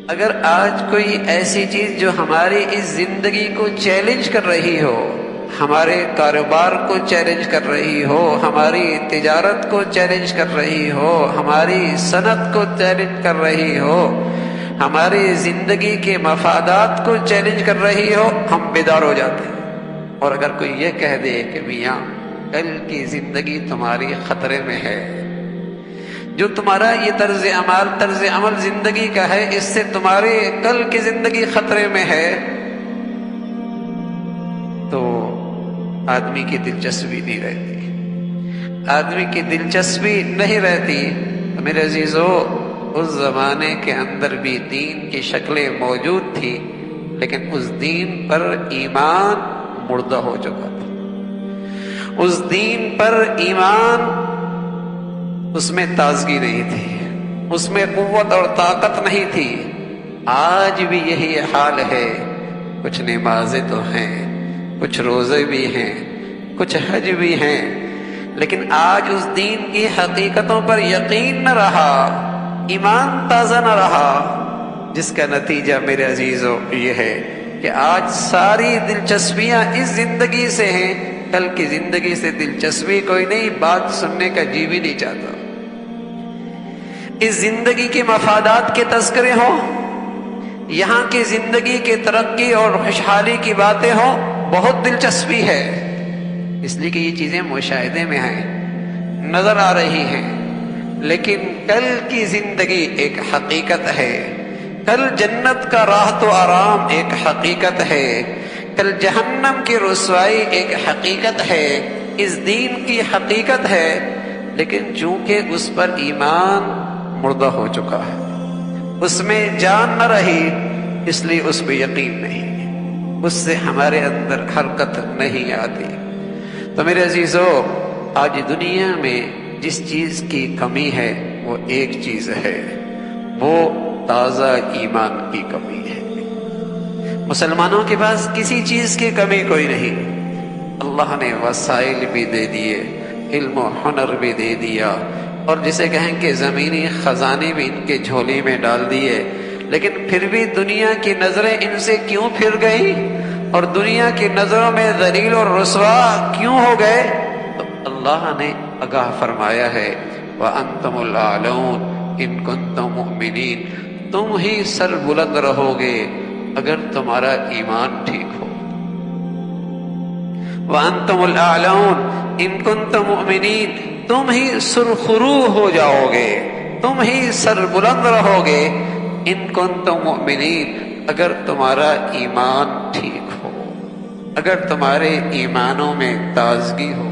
اگر آج کوئی ایسی چیز جو ہماری اس زندگی کو چیلنج کر رہی ہو، ہمارے کاروبار کو چیلنج کر رہی ہو، ہماری تجارت کو چیلنج کر رہی ہو، ہماری صنعت کو چیلنج کر رہی ہو، ہماری زندگی کے مفادات کو چیلنج کر رہی ہو، ہم بیدار ہو جاتے ہیں۔ اور اگر کوئی یہ کہہ دے کہ میاں کل کی زندگی تمہاری خطرے میں ہے، جو تمہارا یہ طرز عمل زندگی کا ہے، اس سے تمہاری کل کی زندگی خطرے میں ہے، تو آدمی کی دلچسپی نہیں رہتی، آدمی کی دلچسپی نہیں رہتی۔ تو میرے عزیزو، اس زمانے کے اندر بھی دین کی شکلیں موجود تھی، لیکن اس دین پر ایمان مردہ ہو چکا تھا۔ اس دین پر ایمان، اس میں تازگی نہیں تھی، اس میں قوت اور طاقت نہیں تھی۔ آج بھی یہی حال ہے، کچھ نمازیں تو ہیں، کچھ روزے بھی ہیں، کچھ حج بھی ہیں، لیکن آج اس دین کی حقیقتوں پر یقین نہ رہا، ایمان تازہ نہ رہا، جس کا نتیجہ میرے عزیزو یہ ہے کہ آج ساری دلچسپیاں اس زندگی سے ہیں، کل کی زندگی سے دلچسپی کوئی نہیں، بات سننے کا جی بھی نہیں چاہتا۔ اس زندگی کے مفادات کے تذکرے ہوں، یہاں کی زندگی کے ترقی اور خوشحالی کی باتیں ہوں، بہت دلچسپی ہے، اس لیے کہ یہ چیزیں مشاہدے میں ہیں، نظر آ رہی ہیں، لیکن کل کی زندگی ایک حقیقت ہے، کل جنت کا راحت و آرام ایک حقیقت ہے، کل جہنم کی رسوائی ایک حقیقت ہے، اس دین کی حقیقت ہے، لیکن چونکہ اس پر ایمان مردہ ہو چکا ہے، اس میں جان نہ رہی، اس لیے اس پہ یقین نہیں، اس سے ہمارے اندر حرکت نہیں آتی۔ تو میرے عزیزو، آج دنیا میں جس چیز کی کمی ہے وہ ایک چیز ہے، وہ تازہ ایمان کی کمی ہے۔ مسلمانوں کے پاس کسی چیز کی کمی کوئی نہیں، اللہ نے وسائل بھی دے دیے، علم و ہنر بھی دے دیا، اور جسے کہیں کہ زمینی خزانے بھی ان کے جھولی میں ڈال دیے، لیکن پھر بھی دنیا کی نظریں ان سے کیوں پھر گئی اور دنیا کی نظروں میں ذلیل اور رسوا کیوں ہو گئے؟ تو اللہ نے آگاہ فرمایا ہے، وَأَنْتُمُ الْأَعْلَوْنَ إِن كُنتُم مُؤْمِنِينَ، تم ہی سر بلند رہو گے اگر تمہارا ایمان ٹھیک ہو۔ وَأَنْتُمُ الْأَعْلَوْنَ إِن كُنتُم مُؤْمِنِينَ، تم ہی سرخرو ہو جاؤ گے، تم ہی سر بلند رہو گے، ان کنتم مؤمنین، اگر تمہارا ایمان ٹھیک ہو، اگر تمہارے ایمانوں میں تازگی ہو۔